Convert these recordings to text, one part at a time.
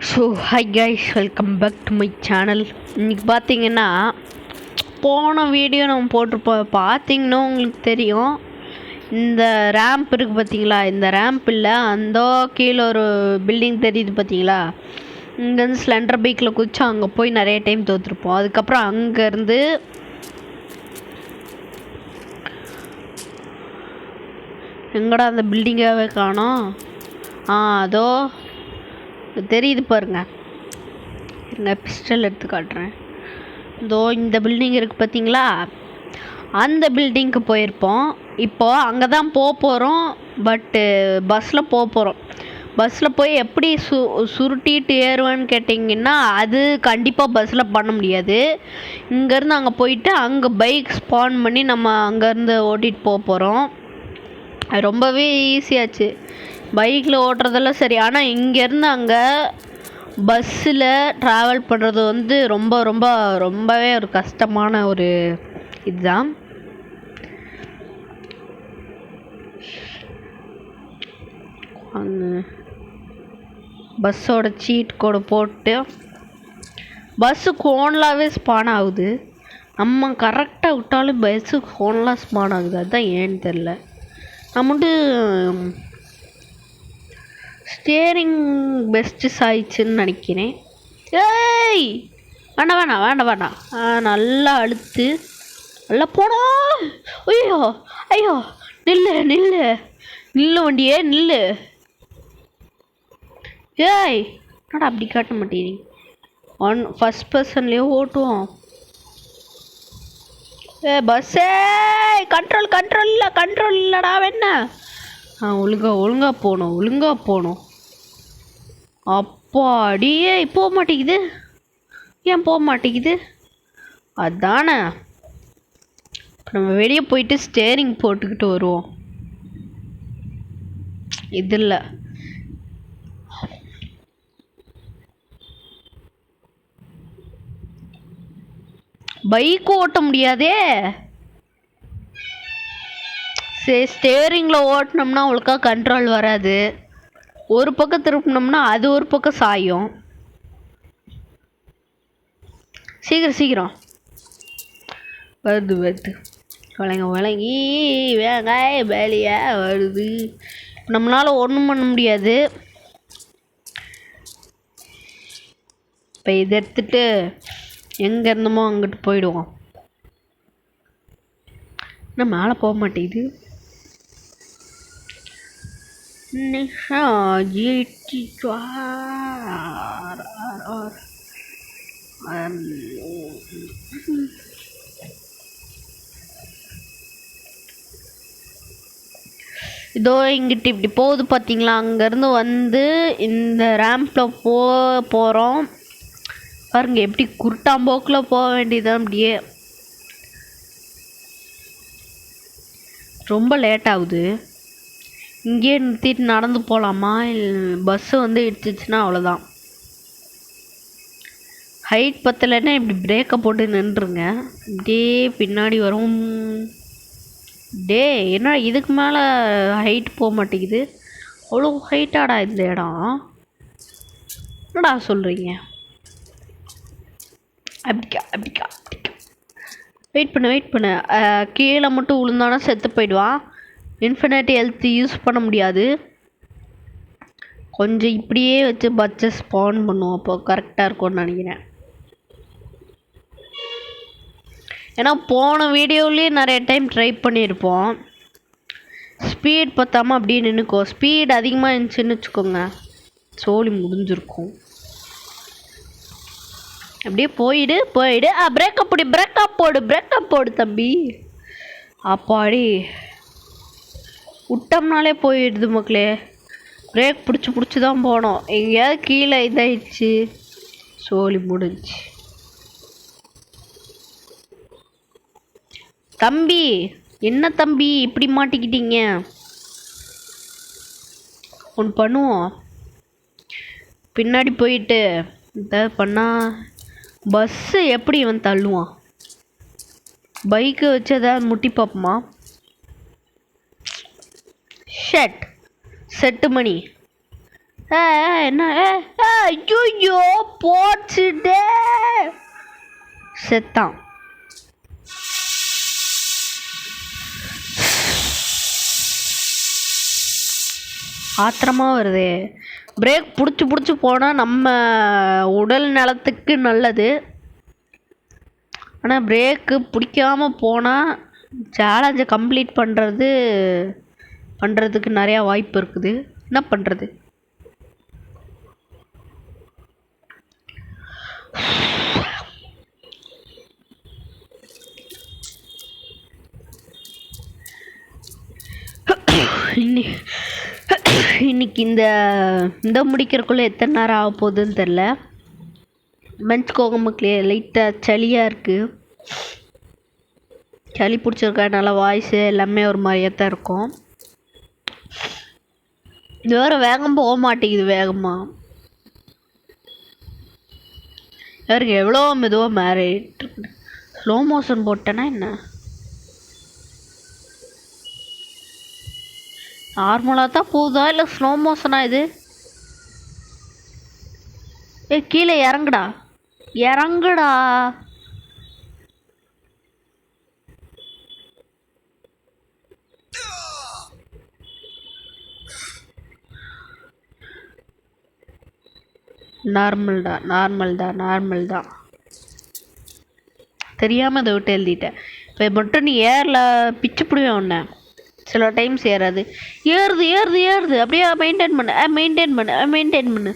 So hi guys, welcome back to my channel. இன்றைக்கி பார்த்தீங்கன்னா போன வீடியோ நம்ம போட்டிருப்போம். பார்த்தீங்கன்னா உங்களுக்கு தெரியும், இந்த ரேம்ப் இருக்குது பார்த்தீங்களா? இந்த ரேம்ப் இல்லை, அந்த கீழே ஒரு பில்டிங் தெரியுது பார்த்தீங்களா? இங்கேருந்து ஸ்லெண்டர் பைக்கில் குதிச்சா அங்கே போய் நிறைய டைம் தோற்றுருப்போம். அதுக்கப்புறம் அங்கேருந்து எங்கடா அந்த பில்டிங்காகவே காணோம். அதோ தெரியுது பாருங்க. நான் பிஸ்டல் எடுத்து காட்டுறேன். இதோ இந்த பில்டிங் இருக்குது பார்த்தீங்களா? அந்த பில்டிங்க்கு போயிருப்போம். இப்போது அங்கே தான் போகிறோம். பட்டு பஸ்ஸில் போகிறோம். பஸ்ஸில் போய் எப்படி சுருட்டிட்டு ஏறுவேன்னு கேட்டிங்கன்னா, அது கண்டிப்பாக பஸ்ஸில் பண்ண முடியாது. இங்கேருந்து அங்கே போயிட்டு அங்கே பைக் ஸ்பான் பண்ணி நம்ம அங்கேருந்து ஓட்டிகிட்டு போகிறோம். ரொம்பவே ஈஸியாச்சு பைக்கில் ஓட்டுறதெல்லாம் சரி. ஆனால் இங்கேருந்து அங்கே பஸ்ஸில் ட்ராவல் பண்ணுறது வந்து ரொம்பவே ஒரு கஷ்டமான ஒரு இதுதான். பஸ்ஸோட சீட் கோடு போட்டு பஸ்ஸு கோன்லாவே ஸ்பான் ஆகுது. நம்ம கரெக்டாக விட்டாலும் பஸ்ஸு கோன்லாம் ஸ்பான் ஆகுது. அதுதான் ஏன்னு தெரில. நான் மட்டும் ஸ்டியரிங் பெஸ்ட்டு சாயிடுச்சுன்னு நினைக்கிறேன். ஏய் வேண்டாம். நல்லா அழுத்து, நல்லா போனோம். ஐயோ நில்லு வண்டியே நில்லு. ஏய் என்னடா அப்படி காட்ட மாட்டேங்க. ஃபர்ஸ்ட் பர்சன்லேயே ஓட்டுவோம். பஸ்ஸே கண்ட்ரோல் இல்லடா. என்ன ஒழுங்கா போகணும். அப்பாடியே போக மாட்டேங்குது. ஏன் போக மாட்டேங்குது? அதானே, நம்ம வெளியே போயிட்டு ஸ்டேரிங் போட்டுக்கிட்டு வருவோம். இதில் பைக் ஓட்ட முடியாதே. சரி, ஸ்டேரிங்கில் ஓட்டினோம்னா அவளுக்கா கண்ட்ரோல் வராது. ஒரு பக்கம் திருப்பினோம்னா அது ஒரு பக்கம் சாயும். சீக்கிரம் வருது விளங்கி வேங்காய் வேலையா வருது. நம்மளால் ஒன்றும் பண்ண முடியாது. இப்போ இதை எடுத்துட்டு எங்கே இருந்தோமோ அங்கிட்டு போயிடுவோம். இன்னும் மேலே போக மாட்டேங்குது. இதோ இங்கிட்டு இப்படி போகுது பார்த்தீங்களா? அங்கேருந்து வந்து இந்த ரேம்பில் போகிறோம் பாருங்க. எப்படி குருட்டாம்போக்கில் போக வேண்டியதான். அப்படியே ரொம்ப லேட் ஆகுது. இங்கேயே நிறுத்திட்டு நடந்து போகலாமா? பஸ்ஸு வந்து இடிச்சிச்சுன்னா அவ்வளோதான். ஹைட் பத்தலைன்னா இப்படி பிரேக்கை போட்டு நின்றுருங்க. இப்படியே பின்னாடி வரும். என்ன இதுக்கு மேலே ஹைட் போக மாட்டேங்குது. அவ்வளோ ஹைட்டாடா இந்த இடம். என்னடா சொல்கிறீங்க? அப்படிக்கா வெயிட் பண்ணு. கீழே மட்டும் விழுந்தானா செத்து போயிடுவான். இன்ஃபினிட் ஹெல்த் யூஸ் பண்ண முடியாது. கொஞ்சம் இப்படியே வச்சு பச்சை ஸ்பான் பண்ணுவோம். அப்போ கரெக்டாக இருக்கும்னு நினைக்கிறேன். ஏன்னா போன வீடியோவிலே நிறைய டைம் ட்ரை பண்ணியிருப்போம். ஸ்பீட் பற்றாமல் அப்படியே நின்றுக்கோ. ஸ்பீட் அதிகமாக இருந்துச்சுன்னு வச்சுக்கோங்க, சோலி முடிஞ்சிருக்கும். அப்படியே போயிடு. பிரேக்கப் போடு தம்பி. அப்பாடி விட்டோம்னாலே போயிடுது மக்களே. பிரேக் பிடிச்சி தான் போனோம். எங்கேயாவது கீழே இதாயிடுச்சு, சோலி முடிஞ்சு. தம்பி என்ன தம்பி இப்படி மாட்டிக்கிட்டீங்க? ஒன்று பண்ணுவோம். பின்னாடி போயிட்டு இதை பண்ணால் பஸ்ஸு எப்படி இவன் தள்ளுவான்? பைக்கு வச்சு எதாவது முட்டி பார்ப்போமா? செட்டு மணி என்ன ஐயோ போச்சுடே செத்தான். ஆத்திரமா வருது. பிரேக் பிடிச்சி போனால் நம்ம உடல் நலத்துக்கு நல்லது. ஆனால் பிரேக்கு பிடிக்காம போனால் சேலஞ்சை கம்ப்ளீட் பண்ணுறதுக்கு நிறையா வாய்ப்பு இருக்குது. என்ன பண்ணுறது? இன்னைக்கு இந்த முடிக்கிறதுக்குள்ளே எத்தனை நேரம் ஆக போகுதுன்னு தெரில. மன்னிச்சுக்கோங்க மக்களே, லைட்டாக சளியாக இருக்குது. சளி பிடிச்சிருக்கா, நல்லா வாய்ஸு எல்லாமே ஒரு மாதிரியாக தான் இருக்கும். இது வேறு வேகம் போக மாட்டேங்குது. வேகமாக யாருக்கு எவ்வளோ மெதுவாக மேரிட்டு ஸ்லோ மோஷன் போட்டேன்னா என்ன? நார்மலாக தான் போகுதா இல்லை ஸ்லோ மோஷனா இது? கீழே இறங்குடா. நார்மல் தான் தெரியாமல் அதை விட்டு எழுதிட்டேன். இப்போ மட்டும் நீ ஏரில் பிச்சு பிடிவேன் ஒன்று. சில டைம்ஸ் ஏறாது. ஏறுது அப்படியே மெயின்டைன் பண்ணு.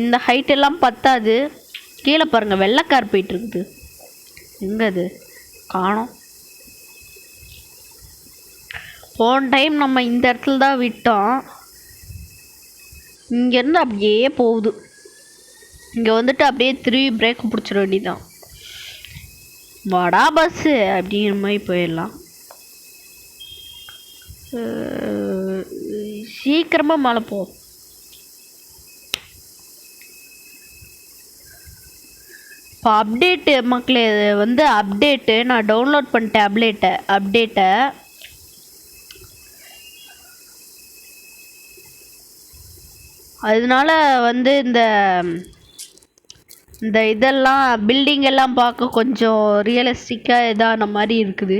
இந்த ஹைட் எல்லாம் பத்தாது. கீழே பாருங்கள், வெள்ளைக்கார் போயிட்டுருக்குது. எங்கே அது காணோம்? போன டைம் நம்ம இந்த இடத்துல தான் விட்டோம். இங்கேருந்து அப்படியே போகுது. இங்கே வந்துட்டு அப்படியே திரும்பி பிரேக் பிடிச்சிட வேண்டியதான். வாடா பஸ்ஸு அப்படிங்கிற மாதிரி போயிடலாம். சீக்கிரமாக மேலே போ. இப்போ அப்டேட்டு மக்களே, இது அப்டேட்டு நான் டவுன்லோட் பண்ணிட்டேன். அப்டேட்டை அதனால இந்த இதெல்லாம் பில்டிங் எல்லாம் பார்க்க கொஞ்சம் ரியலிஸ்டிக்காக இதான மாதிரி இருக்குது.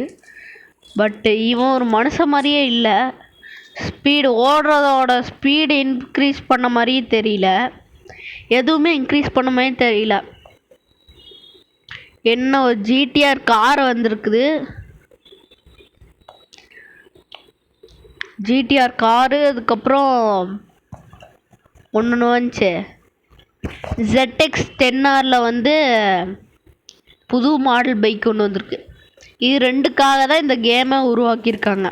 பட் இவன் ஒரு மனுஷன் மாதிரியே இல்லை. ஸ்பீடு ஓடுறதோட ஸ்பீடு இன்க்ரீஸ் பண்ண மாதிரியே தெரியல. எதுவுமே இன்க்ரீஸ் பண்ண மாதிரி தெரியல. என்ன ஒரு ஜிடிஆர் கார் வந்திருக்குது. ஜிடிஆர் காரு, அதுக்கப்புறம் ஒன்று வந்துச்சு ZX 10R புது மாடல் பைக் ஒன்று வந்திருக்கு. இது ரெண்டுக்காக தான் இந்த கேமை உருவாக்கியிருக்காங்க.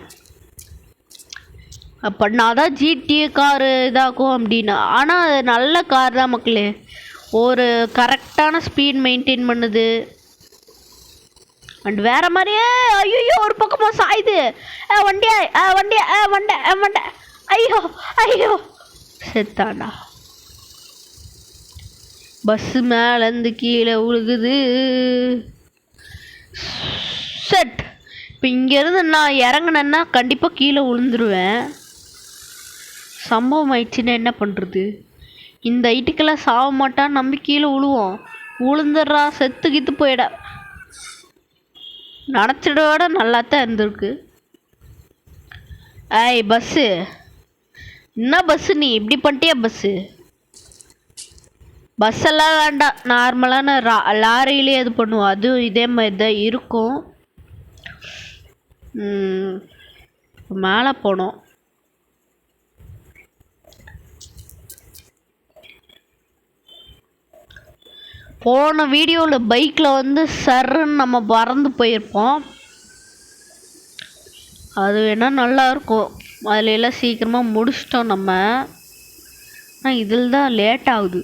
பண்ணால் தான் ஜிடிஏ காரு இதாகும் அப்படின்னு. ஆனால் அது நல்ல கார் தான் மக்களே. ஒரு கரெக்டான ஸ்பீட் மெயின்டைன் பண்ணுது. அண்ட் வேறு மாதிரியே ஐயோ ஒரு பக்கமாக சாயுது. வண்டி ஐயோ செத்தாண்டா. பஸ்ஸு மேலேருந்து கீழே உழுகுது. செட். இப்போ இங்கேருந்து நான் இறங்கினேன்னா கண்டிப்பாக கீழே விழுந்துருவேன். சம்பவம் ஆயிடுச்சுன்னா என்ன பண்ணுறது? இந்த ஐட்டுக்கெல்லாம் சாக மாட்டான்னு நம்பி கீழே விழுவோம். விழுந்துடுறா, செத்து போயிட. நினச்சிட விட நல்லா தான் இருந்திருக்கு. பஸ்ஸு என்ன பஸ்ஸு, நீ இப்படி பண்ணிட்டியா? பஸ்ஸெல்லாம் வேண்டாம், நார்மலான லாரியிலே இது பண்ணுவோம். அதுவும் இதே மாதிரி தான் இருக்கும். மேலே போனோம். போன வீடியோவில் பைக்கில் சர்ன்னு நம்ம பறந்து போயிருப்போம். அது வேணால் நல்லாயிருக்கும். அதில் எல்லாம் சீக்கிரமாக முடிச்சிட்டோம் நம்ம. ஆனால் இதில் தான் லேட் ஆகுது.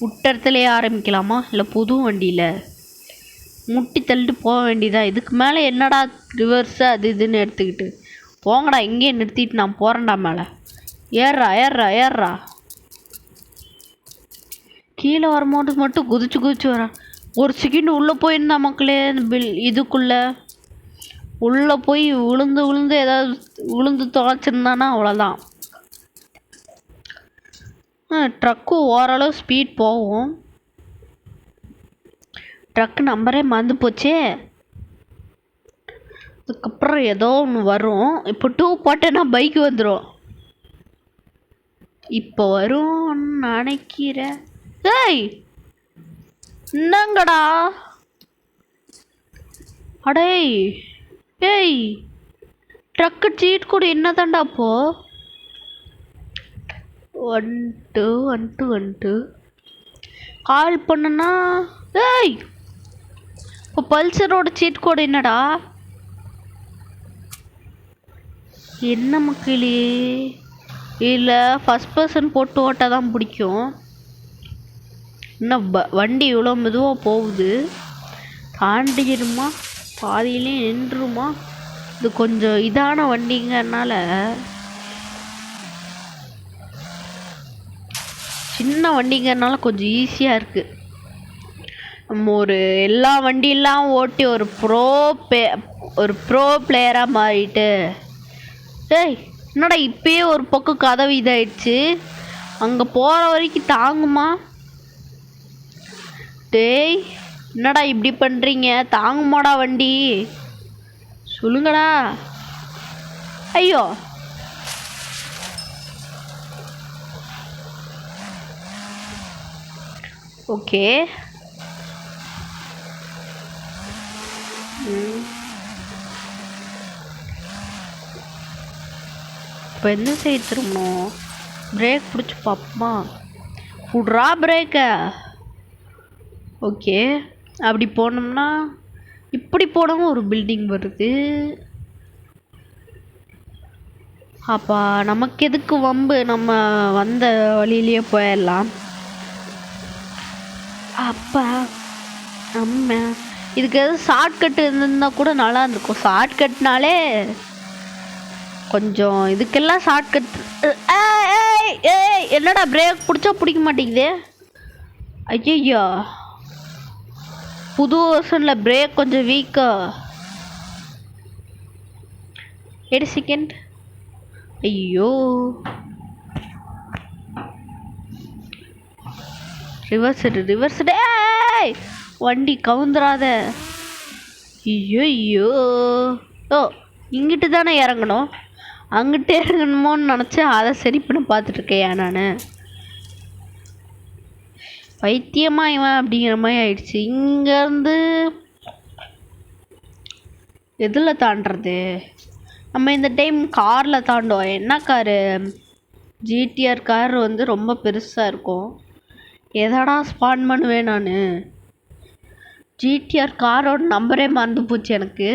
விட்டத்துலேயே ஆரம்பிக்கலாமா இல்லை புது வண்டியில் முட்டி தள்ளிட்டு போக வேண்டியதான். இதுக்கு மேலே என்னடா ரிவர்ஸு அது இதுன்னு எடுத்துக்கிட்டு போங்கடா. இங்கேயே நிறுத்திட்டு நான் போகிறேன்டா மேலே. ஏறுறா. கீழே வரும்போது மட்டும் குதிச்சு வரேன். ஒரு செகண்ட் உள்ளே போயிருந்தா மக்களே, இதுக்குள்ளே உள்ளே போய் விழுந்து ஏதாவது தொலைச்சிருந்தானா அவ்வளோதான். ட்ரக்கு ஓரளவு ஸ்பீட் போகும். ட்ரக்கு நம்பரே மறந்து போச்சே. அதுக்கப்புறம் ஏதோ ஒன்று வரும். இப்போ 2 போட்டேன்னா பைக்கு வந்துடும். இப்போ வரும் நினைக்கிறேன். ஏய் என்னங்கடா அடே ஏய் ட்ரக்கு சீட் கூட என்ன தாண்டா அப்போ 12 கால் பண்ணுனா. ஏய் இப்போ பல்சரோட சீட் கோடு என்னடா? என்ன மக்களே, இல்லை ஃபஸ்ட் பர்சன் போட்டு ஓட்ட தான் பிடிக்கும். இன்னும் வண்டி இவ்வளோ மெதுவாக போகுது. தாண்டிடுமா பாதியிலே நின்றுமா? இது கொஞ்சம் இதான வண்டிங்கனால சின்ன வண்டிங்கனால கொஞ்சம் ஈஸியாக இருக்குது. நம்ம எல்லா வண்டியெல்லாம் ஓட்டி ஒரு ப்ரோ பிளேயராக மாறிட்டு. ஏய் என்னடா இப்பயே ஒரு பக்கம் கதவு இதாயிடுச்சு. அங்கே போகிற வரைக்கும் தாங்குமா? டேய் என்னடா இப்படி பண்ணுறீங்க? தாங்குமாடா வண்டி? சொல்லுங்கடா. ஐயோ ஓகே. இப்போ என்ன செய்ய திரும்பணும்? பிரேக் பிடிச்சி பார்ப்போமா? விட்றா பிரேக்க. ஓகே அப்படி போனோம்னா இப்படி போனோம் ஒரு பில்டிங் வருது. அப்பா நமக்கு எதுக்கு வம்பு? நம்ம வந்த வழியிலேயே போயிடலாம். அப்பா அம்மா இதுக்கு எதுவும் ஷார்ட்கட் இருந்திருந்தா கூட நல்லா இருந்திருக்கும். ஷார்ட்கட்னாலே கொஞ்சம் இதுக்கெல்லாம் ஷார்ட்கட். என்னடா பிரேக் பிடிச்சா பிடிக்க மாட்டேங்குது? ஐயோ புது வருஷனில் பிரேக் கொஞ்சம் வீக்கா. 8 செகண்ட். ஐயோ ரிவர்ஸ் வண்டி கவுந்துராத. ஐயோ ஓ இங்கிட்டு தானே இறங்கணும். அங்கிட்டு இறங்கணுமோன்னு நினச்சேன். அதை சரி பண்ண பார்த்துட்ருக்கேன் நான். பைத்தியமா இவன் அப்படிங்கிற மாதிரி ஆயிடுச்சு. இங்கேருந்து எதில் தாண்டுறது? நம்ம இந்த டைம் காரில் தாண்டுவோம். என்ன காரு? ஜிடிஆர் கார் வந்து ரொம்ப பெருசாக இருக்கும். எதடா ஸ்பான் பண்ணுவேன் நான்? ஜிடிஆர் காரோட நம்பரே மறந்து போச்சு எனக்கு.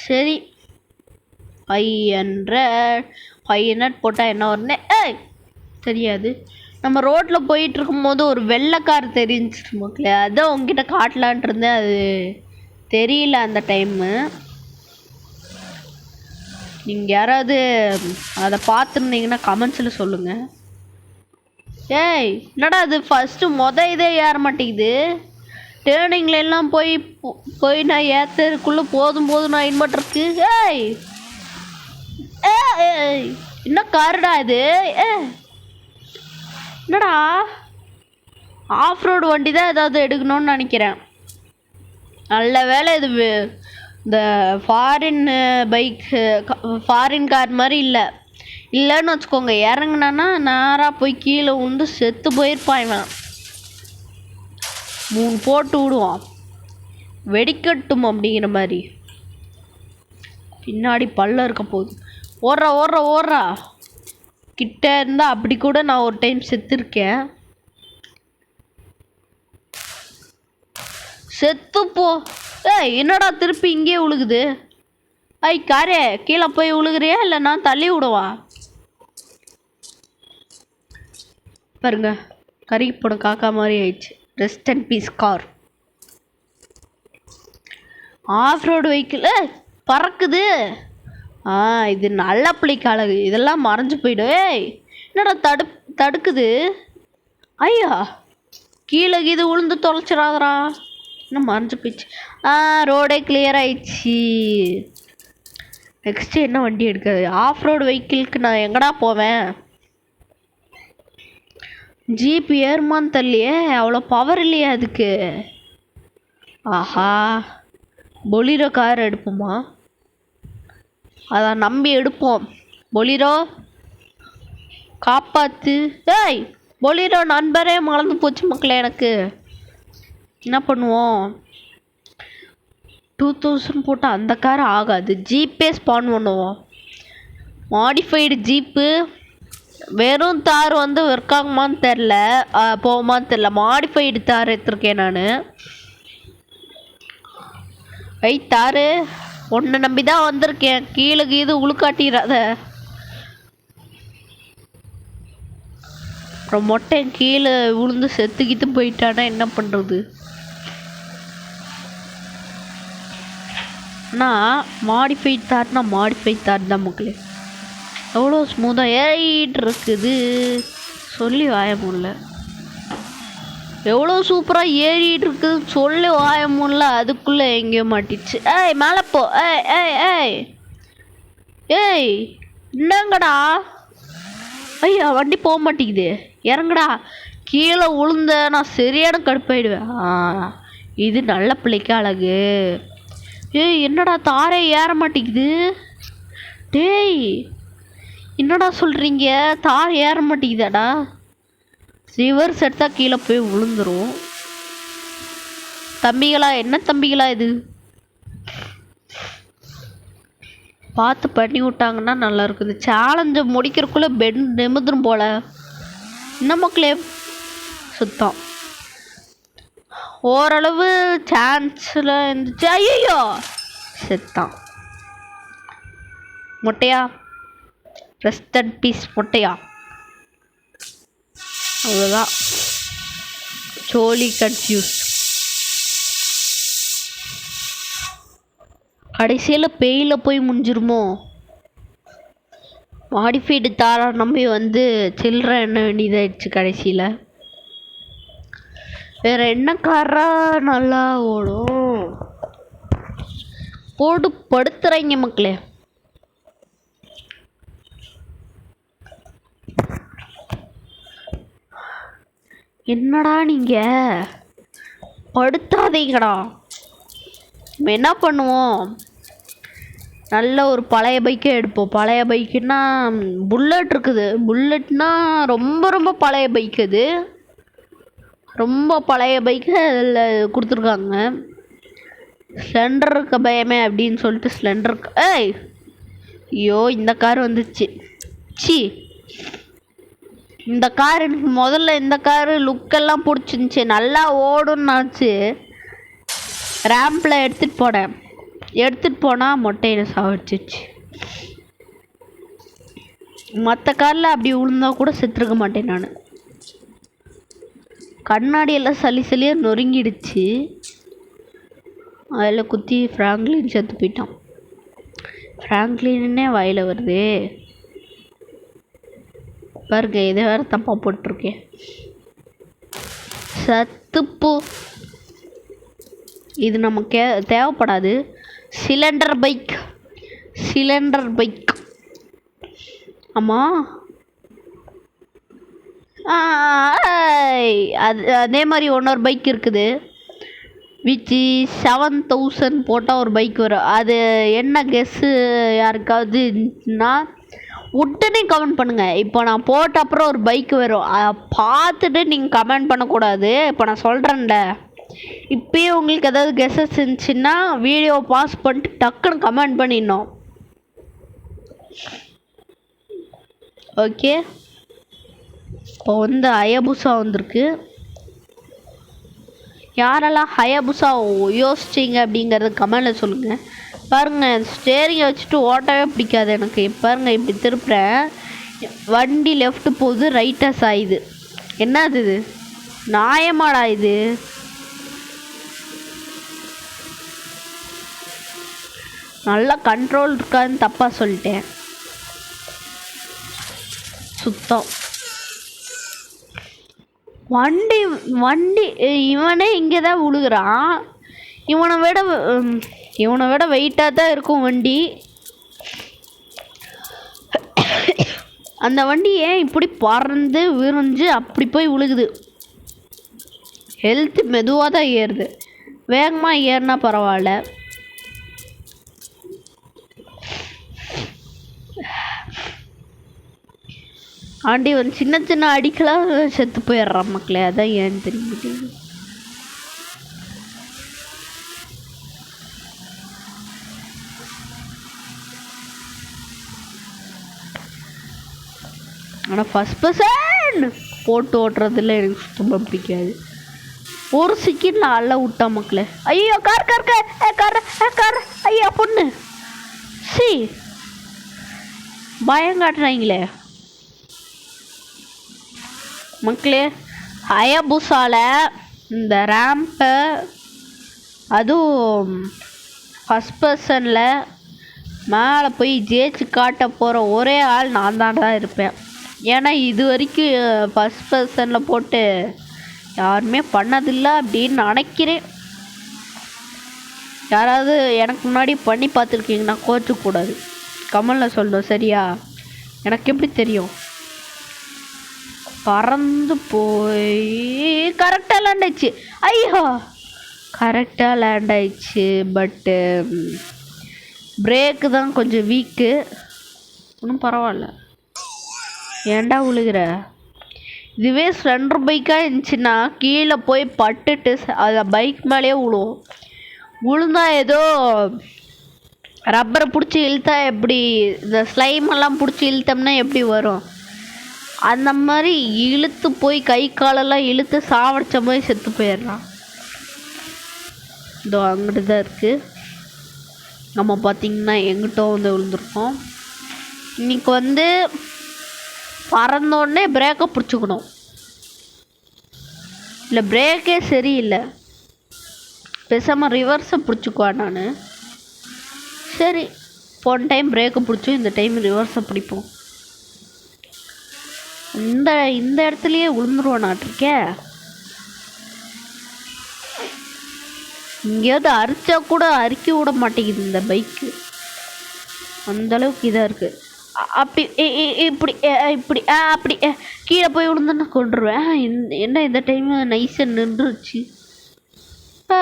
சரி 500 போட்டால் என்ன வரும்னே தெரியாது. நம்ம ரோட்டில் போயிட்டு இருக்கும்போது ஒரு வெள்ளை கார் தெரிஞ்சிச்சு மக்களே. அதான் உங்ககிட்ட காட்டலான்ட்டு இருந்தேன். அது தெரியல அந்த டைமு. நீங்கள் யாராவது அதை பார்த்துருந்தீங்கன்னா கமெண்ட்ஸில் சொல்லுங்கள். ஏய் என்னடா அது ஃபஸ்ட்டு இதே ஏற மாட்டேங்குது. டேர்னிங்ல எல்லாம் போய் நான் ஏற்றுக்குள்ளே போதும் நான் இன்வெர்ட்டருக்கு. ஏய் என்ன காருடா இது? என்னடா ஆஃப் ரோடு வண்டி தான் ஏதாவது எடுக்கணும்னு நினைக்கிறேன். நல்ல வேலை இது இந்த ஃபாரின் கார் மாதிரி இல்லைன்னு வச்சுக்கோங்க. இறங்குனான்னா நேராக போய் கீழே உண்டு செத்து போயிருப்பான் இவன். 3 போட்டு விடுவான் வெடிக்கட்டும் அப்படிங்கிற மாதிரி. பின்னாடி பல்ல இருக்க போகுது. ஓடுறா கிட்ட இருந்தால் அப்படி கூட நான் ஒரு டைம் செத்துருக்கேன். செத்துப்போ. என்னடா திருப்பி இங்கே விழுகுது? காரே கீழே போய் விழுகிறியா இல்லை நான் தள்ளி விடுவா? பாருங்க கறி போட காக்கா மாதிரி ஆயிடுச்சு. Rest and peace car. Off road vehicle பறக்குது. இது நல்ல பிள்ளைக்கு அழகு. இதெல்லாம் மறைஞ்சு போயிடும். என்னடா தடுக்குது? ஐயா கீழே இது விழுந்து தொலைச்சிடாதரா. இன்னும் மறைஞ்சு போயிடுச்சு. ரோடே கிளியர் ஆயிடுச்சு. நெக்ஸ்ட்டு என்ன வண்டி எடுக்கிறது? ஆஃப் ரோடு வெஹிக்கிளுக்கு நான் எங்கடா போவேன்? ஜீப் ஏறுமான்னு தெரியலையே, அவ்வளோ பவர் இல்லையா அதுக்கு. ஆஹா, பொலிரோ கார் எடுப்போமா? அதான் நம்பி எடுப்போம். பொலிரோ காப்பாத்து. ஏய் பொலிரோ நண்பரே மறந்து போச்சு மக்களே. எனக்கு என்ன பண்ணுவோம்? 2000 போட்டால் அந்த கார் ஆகாது. ஜீப்பே ஸ்பான் பண்ணுவோம். Modified jeep. வெறும் தார் வந்து ஒர்க் ஆகுமான்னு தெரில, போகுமான்னு தெரில. மாடிஃபைடு தார் எடுத்துருக்கேன் நான். தாரு ஒன்றை நம்பி தான் வந்திருக்கேன். கீழே கீது உழுக்காட்டிடாத. அப்புறம் மொட்டை கீழே விழுந்து செத்துக்கிட்டு போயிட்டானா என்ன பண்ணுறது? ஆனால் மாடிஃபைட் தார்னா மாடிஃபைட் தார் தான் மக்களே. எவ்வளோ ஸ்மூத்தாக ஏறிட்டு இருக்குது சொல்லி வாய முடியல. எவ்வளோ சூப்பராக ஏறிட்டு இருக்குதுன்னு சொல்லி வாய முடியல. அதுக்குள்ளே எங்கேயோ மாட்டிச்சு. ஏய் மேலே போ. ஏய் ஏய் ஏய் ஏய் என்னங்கடா? ஐயா வண்டி போக மாட்டேங்குது. இறங்குடா. கீழே உளுந்த நான் சரியான கடுப்பாயிடுவேன். இது நல்ல பிள்ளைக்கு அழகு. ஏய் என்னடா தாரே ஏற மாட்டேங்குது? டேய் என்னடா சொல்கிறீங்க? தார் ஏற மாட்டேங்குதாடா? ரிவர்ஸ் எடுத்தால் கீழே போய் விழுந்துரும். தம்பிகளா, என்ன தம்பிகளா இது? பார்த்து பண்ணி விட்டாங்கன்னா நல்லா இருக்குது. சேலஞ்சை முடிக்கிறதுக்குள்ளே பெட் நிமிந்துரும் போல. என்ன மக்களே சுத்தம். ஓரளவு சான்ஸில் இருந்துச்சு. ஐயோ செத்தான். மொட்டையா ரெஸ்ட் அண்ட் பீஸ் மொட்டையா. அவ்வளோதான். சோலி கன்ஃபியூஸ். கடைசியில் பெயில போய் முடிஞ்சிருமோ? மாடிஃபைடு தாரா நம்பி வந்து சில்லற என்ன வேண்டியதாயிடுச்சு கடைசியில். வேற என்ன காரா நல்லா ஓடும்? போடு படுத்துறீங்க மக்களே. என்னடா நீங்க படுத்தாதீங்கடா. நம்ம என்ன பண்ணுவோம்? நல்ல ஒரு பழைய பைக்கே எடுப்போம். பழைய பைக்குன்னா புல்லட் இருக்குது. புல்லட்னா ரொம்ப ரொம்ப பழைய பைக். அது ரொம்ப பழைய பைக்கு அதில் கொடுத்துருக்காங்க. ஸ்ப்ளெண்டருக்கு பயமே அப்படின்னு சொல்லிட்டு ஸ்ப்ளெண்டருக்கு. ஏய் ஐயோ இந்த கார் வந்துச்சு. சி இந்த கார் எனக்கு முதல்ல இந்த காரு லுக்கெல்லாம் பிடிச்சிருந்துச்சி. நல்லா ஓடுன்னாச்சு. ரேம்பில் எடுத்துகிட்டு போனால் மொட்டையை சாவடிச்சிச்சு. மற்ற காரில் அப்படி விழுந்தா கூட செத்துருக்க மாட்டேன் நான். கண்ணாடியெல்லாம் சளியாக நொறுங்கிடுச்சு. அதில் குத்தி ஃப்ராங்க்லின் செத்து போயிட்டான். ஃப்ராங்க்லின்னே வாயில் வருது பாருங்க. இதை வேறு தப்பாக போட்டிருக்கேன். சத்துப்பூ. இது நமக்கு தேவைப்படாது. Cylinder bike. ஆமாம் அதே மாதிரி இன்னொரு பைக் இருக்குது. விச்சி 7000 போட்டால் ஒரு பைக் வரும். அது என்ன கெஸ்ஸு யாருக்காவதுன்னா உடனே கமெண்ட் பண்ணுங்கள். இப்போ நான் போட்ட அப்புறம் ஒரு பைக் வரும். பார்த்துட்டு நீங்கள் கமெண்ட் பண்ணக்கூடாது. இப்போ நான் சொல்கிறேன்ல, இப்போயே உங்களுக்கு ஏதாவது கெஸ்ஸஸ் இருந்துச்சுன்னா வீடியோ பாஸ் பண்ணிட்டு டக்குன்னு கமெண்ட் பண்ணிடணும். ஓகே. இப்போ வந்து ஹயபுசா வந்திருக்கு. யாரெல்லாம் ஹயபுசா யோசிச்சிங்க அப்படிங்கிறது கமெண்டில் சொல்லுங்கள். பாருங்கள் ஸ்டேரிங்கை வச்சுட்டு ஓட்டவே பிடிக்காது எனக்கு. பாருங்கள் இப்படி திருப்புறேன், வண்டி லெஃப்ட் போகுது, ரைட்டாக சாயுது. என்னது இது? நியாயமாடா இது? நல்லா கண்ட்ரோல் இருக்காதுன்னு தப்பாக சொல்லிட்டேன். சுத்தம் வண்டி இவனே இங்கே தான் விழுகிறான். இவனை விட வெயிட்டாக தான் இருக்கும் வண்டி. அந்த வண்டி ஏன் இப்படி பறந்து விரிஞ்சு அப்படி போய் விழுகுது? ஹெல்த் மெதுவாக தான் ஏறுது, வேகமாக ஏறினா பரவாயில்ல. ஆண்டி வந்து சின்ன சின்ன அடிக்கலாம் செத்து போயிடுறான் மக்களே, அதான் ஏன்னு தெரியும். ஆனால் ஃபஸ்ட் பர்சன் போட்டு ஓட்டுறதுல எனக்கு சுத்தமாக பிடிக்காது. ஒரு செகண்டில் அள்ள விட்டா மக்களே. ஐயோ car car car car car, ஐயா பொண்ணு சி பயம் காட்டுறாங்களே மக்களே. ஹயாபுசால இந்த ரேம்பை அதுவும் ஃபஸ்ட் பர்சனில் மேலே போய் ஜெயிச்சு காட்ட போகிற ஒரே ஆள் நான் தான் இருப்பேன். ஏன்னா இது வரைக்கும் ஃபஸ்ட் பர்சனில் போட்டு யாருமே பண்ணதில்லை அப்படின்னு நினைக்கிறேன். யாராவது எனக்கு முன்னாடி பண்ணி பார்த்துருக்கீங்கன்னா கோச்சக்கூடாது, கமலில் சொல்லணும் சரியா? எனக்கு எப்படி தெரியும்? பறந்து போய் கரெக்டாக லேண்ட் ஆயிடுச்சு. ஐயோ கரெக்டாக லேண்ட் ஆயிடுச்சு, பட்டு பிரேக்கு தான் கொஞ்சம் வீக்கு. ஒன்றும் பரவாயில்ல. ஏன்டா விழுகிற? இதுவே ஸ்ப்ளெண்டர் பைக்காக இருந்துச்சுன்னா கீழே போய் பட்டுட்டு அதை பைக் மேலேயே விழுவோம். விழுந்தா ஏதோ ரப்பரை பிடிச்சி இழுத்தா எப்படி இந்த ஸ்லைமெல்லாம் பிடிச்சி இழுத்தோம்னா எப்படி வரும், அந்த மாதிரி இழுத்து போய் கை காலெல்லாம் இழுத்து சாவடிச்ச மாதிரி செத்து போயிடுறான். இதோ அங்கிட்டு தான் இருக்குது. நம்ம பார்த்திங்கன்னா எங்கிட்ட வந்து விழுந்துருக்கோம். இன்றைக்கி வந்து பறந்தோடனே பிரேக்கை பிடிச்சிக்கணும். இல்லை பிரேக்கே சரியில்லை, பேசாமல் ரிவர்ஸை பிடிச்சிக்குவேன் நான். சரி போன டைம் பிரேக்கை பிடிச்சோம், இந்த டைம் ரிவர்ஸை பிடிப்போம். இந்த இடத்துலையே விழுந்துருவோம் நாட்டிருக்கே. எங்கேயாவது அரிச்சா கூட அரிக்க விட மாட்டேங்குது இந்த பைக்கு, அந்தளவுக்கு இதாக இருக்குது. அப்படி இப்படி இப்படி அப்படி கீழே போய் விழுந்தேன்னா கொண்டுருவேன். என்ன இந்த டைம் நைஸாக நின்றுச்சு. இப்போ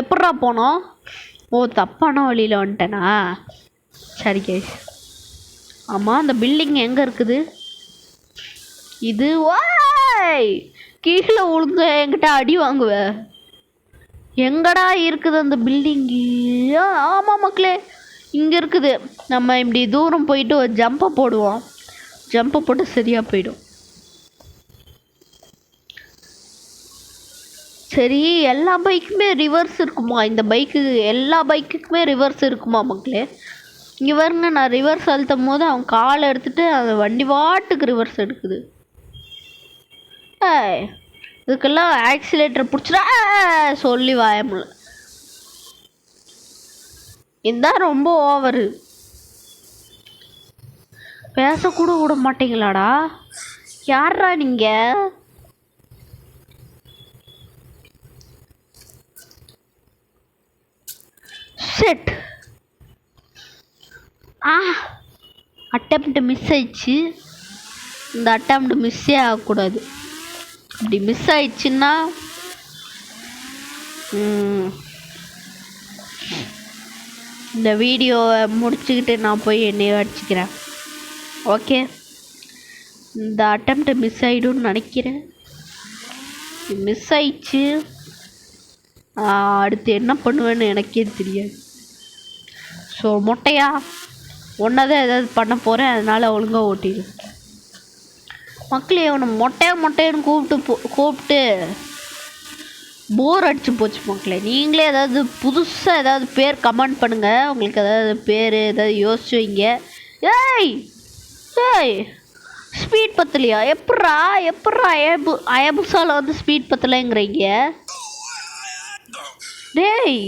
எப்பட்றா போனோம்? ஓ தப்பான வழியில் வந்துட்டேனா? சரி கேஸ். ஆமாம் அந்த பில்டிங் எங்கே இருக்குது? இது வாய் கீழே விழுங்க என்கிட்ட அடி வாங்குவேன். எங்கடா இருக்குது அந்த பில்டிங்கு? ஆமாம் மக்களே இங்கே இருக்குது. நம்ம இப்படி தூரம் போயிட்டு ஒரு ஜம்பை போடுவோம், ஜம்பை போட்டு சரியாக போயிடும். சரி எல்லா பைக்குமே ரிவர்ஸ் இருக்குமா? இந்த பைக்கு எல்லா பைக்குக்குமே ரிவர்ஸ் இருக்குமா மக்களே? இங்கே பாருங்க, நான் ரிவர்ஸ் அழுத்தும் போது அவன் காலை எடுத்துகிட்டு அந்த வண்டி வாட்டுக்கு ரிவர்ஸ் எடுக்குது. இதுக்கெல்லாம் ஆக்சிலேட்டர் பிடிச்சிடா சொல்லி வாயமுல. இதுதான் ரொம்ப ஓவரு. பேசக்கூட விட மாட்டீங்களாடா? யாரா நீங்க? ஷிட். அட்டெம்ப்ட் மிஸ் ஆயிடுச்சு. இந்த அட்டெம்ப்ட் மிஸ்ஸே ஆகக்கூடாது. அப்படி மிஸ் ஆயிடுச்சுன்னா இந்த வீடியோவை முடிச்சுக்கிட்டு நான் போய் என்னையை அடிச்சுக்கிறேன். ஓகே, இந்த அட்டெம்ப்ட் மிஸ் ஆகிடும்னு நினைக்கிறேன். மிஸ் ஆயிடுச்சு. அடுத்து என்ன பண்ணுவேன்னு எனக்கே தெரியாது. ஸோ மொட்டையா ஒன்றதான் ஏதாவது பண்ண போகிறேன், அதனால் ஒழுங்காக ஓட்டிடு. மக்களே அவனை மொட்டைன்னு கூப்பிட்டு போர் அடிச்சு போச்சு மக்களே. நீங்களே ஏதாவது புதுசாக ஏதாவது பேர் கமெண்ட் பண்ணுங்கள். உங்களுக்கு ஏதாவது பேர் ஏதாவது யோசிச்சு வைங்க. ஏய் ஏய் ஸ்பீட் பத்தலையா? எப்பட்றா அயபுசால வந்து ஸ்பீட் பத்தலைங்கிறீங்க? டேய்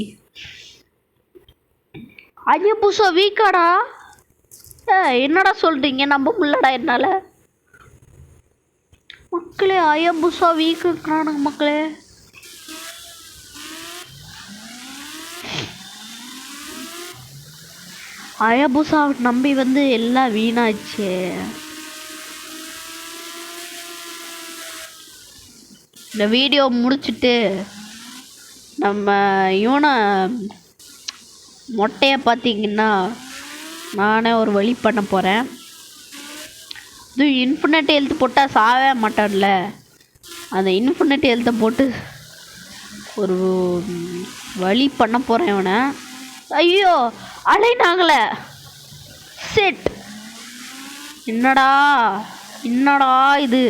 அயபுசா வீக்காடா? என்னடா சொல்கிறீங்க? நம்ப முடியலடா என்னால். மக்களே அயபுசா வீக்குறானுங்க மக்களே. அயபுசா நம்பி வந்து எல்லாம் வீணாச்சு. இந்த வீடியோ முடிச்சுட்டு நம்ம இவனை மொட்டையை பார்த்தீங்கன்னா நானே ஒரு வழி பண்ண போகிறேன். இது இன்ஃபினிட்டி ஹெல்த் போட்டால் சாவே மாட்டான்ல, அந்த இன்ஃபினிட்டி ஹெல்த்தை போட்டு ஒரு வழி பண்ண போகிறேன் இவனை. ஐயோ அலைனாங்களே, செட். என்னடா இது,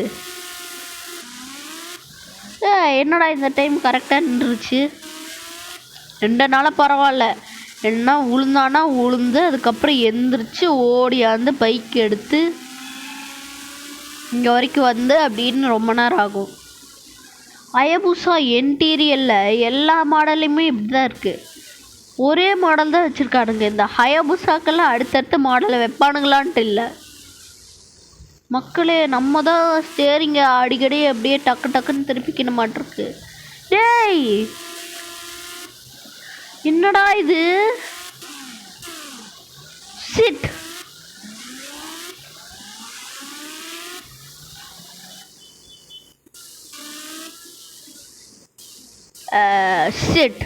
என்னடா இந்த டைம் கரெக்டாக நின்றுச்சு. 2 நாளாக பரவாயில்ல, என்ன உளுந்தானா உளுந்து அதுக்கப்புறம் எந்திரிச்சு ஓடியாந்து பைக் எடுத்து இங்கே வரைக்கும் வந்து அப்படின்னு ரொம்ப நேரம் ஆகும். ஹயபுசா இன்டீரியரில் எல்லா மாடல்லையுமே இப்படி தான் இருக்குது. ஒரே மாடல் தான் வச்சுருக்கானுங்க. இந்த ஹயபுசாக்கெல்லாம் அடுத்தடுத்த மாடலை வைப்பானுங்களான்ட்டு இல்லை மக்களே. நம்ம தான் ஸ்டேரிங்க அடிக்கடி அப்படியே டக்கு டக்குன்னு திருப்பிக்கின மாட்டிருக்கு. டேய் என்னடா இது, சிட். சிட்.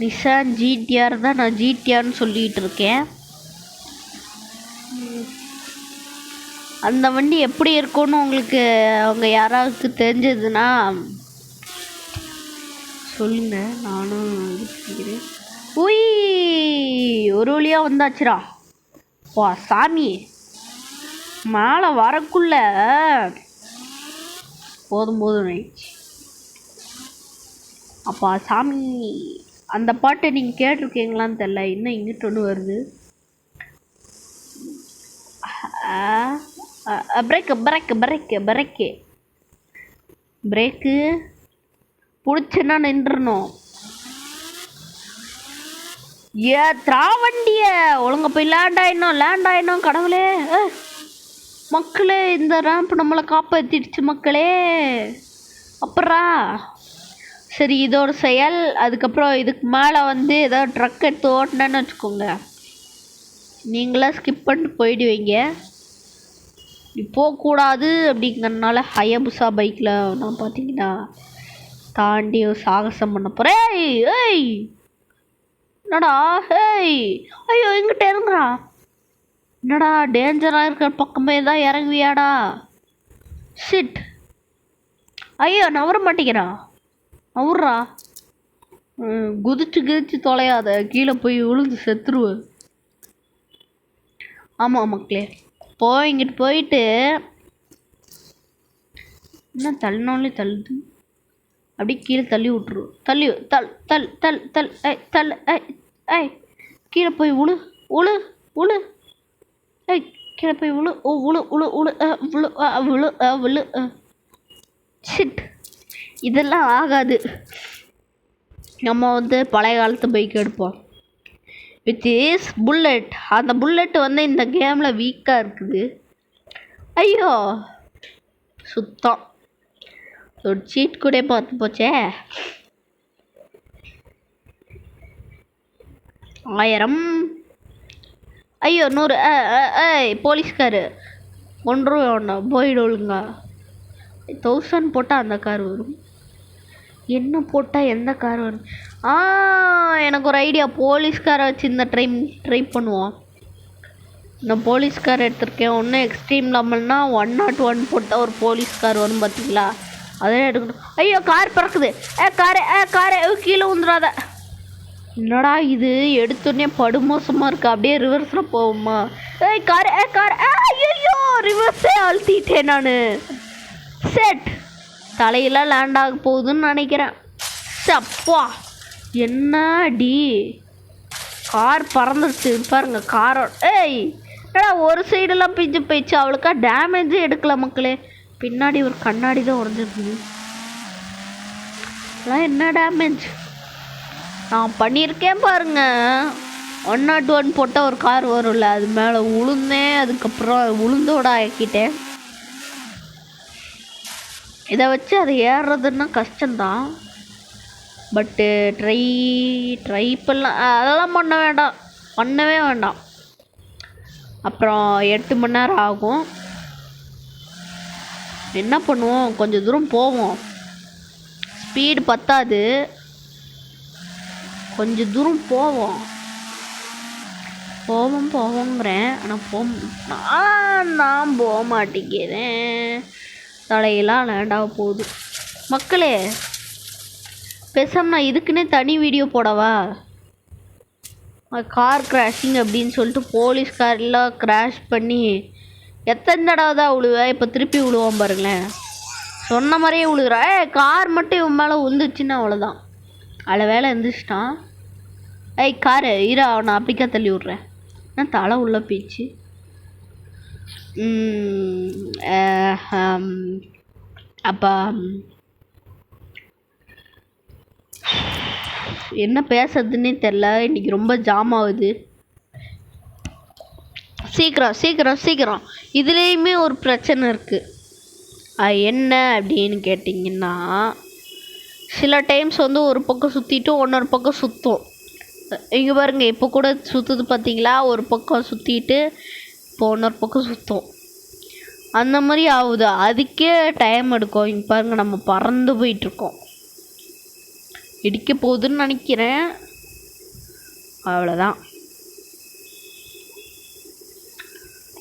நிசான் ஜிடிஆர் தான் நான் ஜிடிஆர்னு சொல்லிகிட்டு இருக்கேன். அந்த வண்டி எப்படி இருக்கும்னு உங்களுக்கு அவங்க யாராவது தெரிஞ்சதுன்னா சொல்லுங்க, நானும் இருக்கிறேன். உய் ஒரு வழியாக வந்தாச்சுரா. வா சாமி, மேலே வரக்குள்ள போதும் ஆயிடுச்சு. அப்பா சாமி, அந்த பாட்டை நீங்கள் கேட்டிருக்கீங்களான்னு தெரில, இன்னும் இங்கிட்டு ஒன்று வருது. பிரேக்கு பிடிச்சேன்னா நின்றுணும். திராவண்டிய ஒழுங்க போய் லேண்ட் ஆயிடணும் கடவுளே. மக்களே, இந்த ரேம்ப் நம்மளை காப்பாற்றிடுச்சு மக்களே. அப்புறா சரி, இதோட செயல். அதுக்கப்புறம் இதுக்கு மேலே வந்து ஏதாவது ட்ரக் எடுத்து ஓட்டினேன்னு வச்சுக்கோங்க, நீங்களாம் ஸ்கிப் பண்ணிட்டு போயிடுவீங்க. போகக்கூடாது அப்படிங்கிறதுனால ஹயபுசா பைக்கில் நான் பார்த்தீங்கன்னா தாண்டி சாகசம் பண்ண போகிறேன். ஏய் என்னடா, ஏய் ஐயோ எங்கிட்ட இறங்குறா. என்னடா டேஞ்சராக இருக்கிற பக்கமே தான் இறங்குவியாடா. சிட். ஐயோ நவர மாட்டேங்கிறா, நவுறா. குதிச்சு தொலையாத, கீழே போய் விழுந்து செத்துருவேன். ஆமாம் மக்களே, இங்கிட்டு போயிட்டு என்ன தள்ளினாலே தள்ளுது, அப்படியே கீழே தள்ளி விட்டுரு. தள்ளு கீழே போய் உழு கீழே போய் உழு. சிட், இதெல்லாம் ஆகாது. நம்ம வந்து பழைய காலத்து பைக் எடுப்போம் வித் இஸ் புல்லட். அந்த புல்லட் வந்து இந்த கேமில் வீக்காக இருக்குது. ஐயோ சுத்தம் ஒரு சீட் கூட பார்த்து போச்சே. 1000. ஐயோ 100. போலீஸ்காரு ஒன்று போயிடுங்க. 1000 போட்டால் அந்த கார் வரும், என்ன போட்டால் எந்த கார் வரும்? எனக்கு ஒரு ஐடியா, போலீஸ்காரை வச்சு இந்த ட்ரை பண்ணுவோம். நான் போலீஸ்கார் எடுத்திருக்கேன். ஒன்றும் எக்ஸ்ட்ரீம் லெவல்னா 101 போட்டால் ஒரு போலீஸ்கார் வரும் பார்த்தீங்களா, அதே எடுக்கணும். ஐயோ கார் பறக்குது. காரை கீழே வந்துடாத. என்னடா இது, எடுத்தோடனே படுமோசமாக இருக்கு. அப்படியே ரிவர்ஸில் போவோமா? கார் ஐயோ ரிவர்ஸே அழுத்திட்டேன் நான். செட், தலையெல்லாம் லேண்ட் ஆக போகுதுன்னு நினைக்கிறேன். சப்பா என்னடி, கார் பறந்துருச்சு பாருங்க. காரோட ஒரு சைடெல்லாம் பிஞ்சு போயிடுச்சு, அவளுக்கா டேமேஜே எடுக்கல மக்களே. பின்னாடி ஒரு கண்ணாடி தான் உடஞ்சிருக்குது. அதெல்லாம் என்ன டேமேஜ் நான் பண்ணியிருக்கேன் பாருங்க. 101 போட்டால் ஒரு கார் வரும்ல, அது மேலே உளுந்தேன். அதுக்கப்புறம் உளுந்தோட ஆக்கிட்டேன். இதை வச்சு அதை ஏறுறதுன்னா கஷ்டம்தான், பட்டு ட்ரை பண்ணலாம். அதெல்லாம் பண்ணவே வேண்டாம். அப்புறம் 8 மணி நேரம் ஆகும். என்ன பண்ணுவோம், கொஞ்சம் தூரம் போவோம். ஸ்பீடு பத்தாது, கொஞ்சம் தூரம் போவோங்கிறேன். ஆனால் நான் போக மாட்டேங்கிறேன். தலையெல்லாம் லேண்டாக போகுது. மக்களே, பேசாம நான் இதுக்குன்னே தனி வீடியோ போடவா? கார் கிராஷிங் அப்படின்னு சொல்லிட்டு போலீஸ்காரெல்லாம் கிராஷ் பண்ணி எத்தனை தடவை தான் விழுவேன். இப்போ திருப்பி விழுவோம் பாருங்களேன். சொன்ன மாதிரியே விழுகிறா. கார் மட்டும் இவன் மேலே விழுந்துச்சுன்னா அவ்வளோதான். அதில் வேலை இருந்துச்சுட்டான். காரு இரா, அவனை அப்படிக்கா தள்ளி விட்றேன். நான் தலை உள்ள போயிடுச்சு. அப்பா என்ன பேசுறதுன்னே தெரில. இன்னைக்கு ரொம்ப ஜாம் ஆகுது. சீக்கிரம். இதுலேயுமே ஒரு பிரச்சனை இருக்குது. என்ன அப்படின்னு கேட்டிங்கன்னா, சில டைம்ஸ் வந்து ஒரு பக்கம் சுற்றிட்டு இன்னொரு பக்கம் சுற்றும். இங்கே பாருங்க, இப்போ கூட சுற்றுது பார்த்தீங்களா? ஒரு பக்கம் சுற்றிட்டு இப்போ இன்னொரு பக்கம் சுற்றும். அந்த மாதிரி ஆகுது. அதுக்கே டைம் எடுக்கும். இங்கே பாருங்கள், நம்ம பறந்து போயிட்டுருக்கோம். இடிக்க போகுதுன்னு நினைக்கிறேன். அவ்வளோதான்.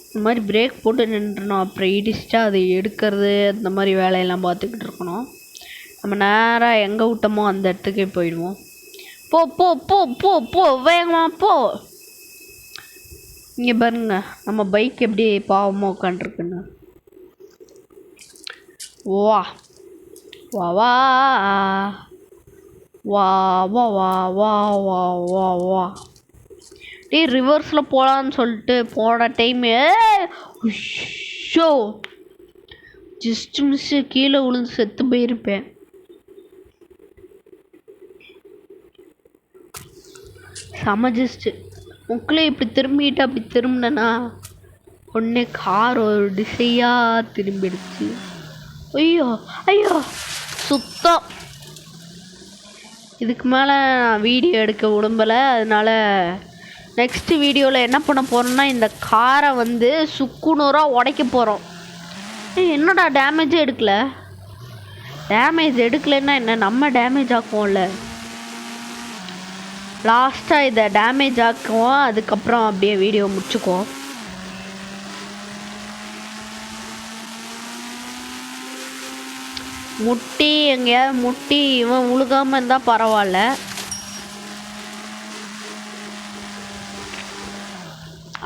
இந்த மாதிரி பிரேக் போட்டு நின்றுணும். அப்புறம் இடிச்சிட்டா அதை எடுக்கிறது, அந்த மாதிரி வேலையெல்லாம் பார்த்துக்கிட்டு இருக்கணும். நம்ம நேராக எங்கே விட்டோமோ அந்த இடத்துக்கே போயிடுவோம். போ போ போ போ போ வேகமா போ. இங்கே பாருங்க, நம்ம பைக் எப்படி பாவமாக உட்காண்ட்ருக்குன்னு. வா வா வா வா வா வா வா வா வா வா. ரிவர்ஸில் போகலான்னு சொல்லிட்டு போன டைமு ஷோ ஜஸ்ட் மிஸ்ஸு கீழே விழுந்து செத்து போயிருப்பேன். செம ஜஸ்ட்டு முக்கில் இப்படி திரும்பிட்டு அப்படி திரும்பினேன்னா உடனே கார் ஒரு திசையாக திரும்பிடுச்சு. ஐயோ சுத்தம். இதுக்கு மேலே நான் வீடியோ எடுக்க விரும்பலை. அதனால் நெக்ஸ்ட்டு வீடியோவில் என்ன பண்ண போகிறோம்னா, இந்த காரை வந்து சுக்குநூறாக உடைக்க போகிறோம். என்னடா டேமேஜே எடுக்கலை? டேமேஜ் எடுக்கலைன்னா என்ன, நம்ம டேமேஜ் ஆக்குவோம்ல. லாஸ்ட்டாக இதை டேமேஜ் ஆக்குவோம், அதுக்கப்புறம் அப்படியே வீடியோ முடிச்சுக்குவோம். முட்டி எங்கேயாவது முட்டி இவன் உழுகாமல் இருந்தால் பரவாயில்ல.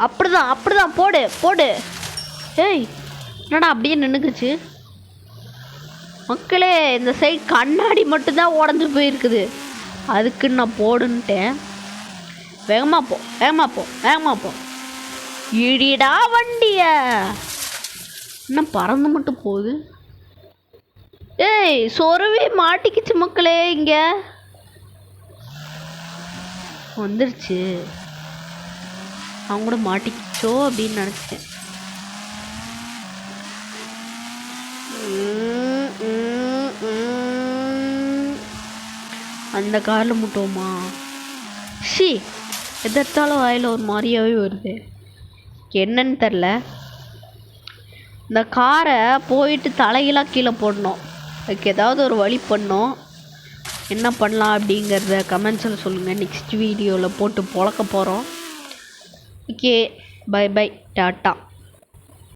அப்படிதான் போடு. ஏய், என்னடா அப்படியே நின்றுக்குச்சு? மக்களே, இந்த சைடு கண்ணாடி மட்டும்தான் உடஞ்சி போயிருக்குது. அதுக்குன்னு நான் போடுன்ட்டேன். வேகமாக போ. இடிடா வண்டிய. என்ன பறந்து மட்டும் போகுது? ஏய், சொருவே மாட்டிக்கிச்சு மக்களே. இங்கே வந்துருச்சு. அவங்க கூட மாட்டிக்கிச்சோ அப்படின்னு நினச்சேன். அந்த காரில் முட்டோமா? எதாலும் வாயில் ஒரு மாதிரியாகவே வருது. என்னன்னு தெரில. இந்த காரை போயிட்டு தலையெல்லாம் கீழே போடணும். அதுக்கு ஏதாவது ஒரு வழி பண்ணோம். என்ன பண்ணலாம் அப்படிங்கிறத கமெண்ட்ஸில் சொல்லுங்கள். நெக்ஸ்ட் வீடியோவில் போட்டு பொழக்க போகிறோம். Okay, bye tata.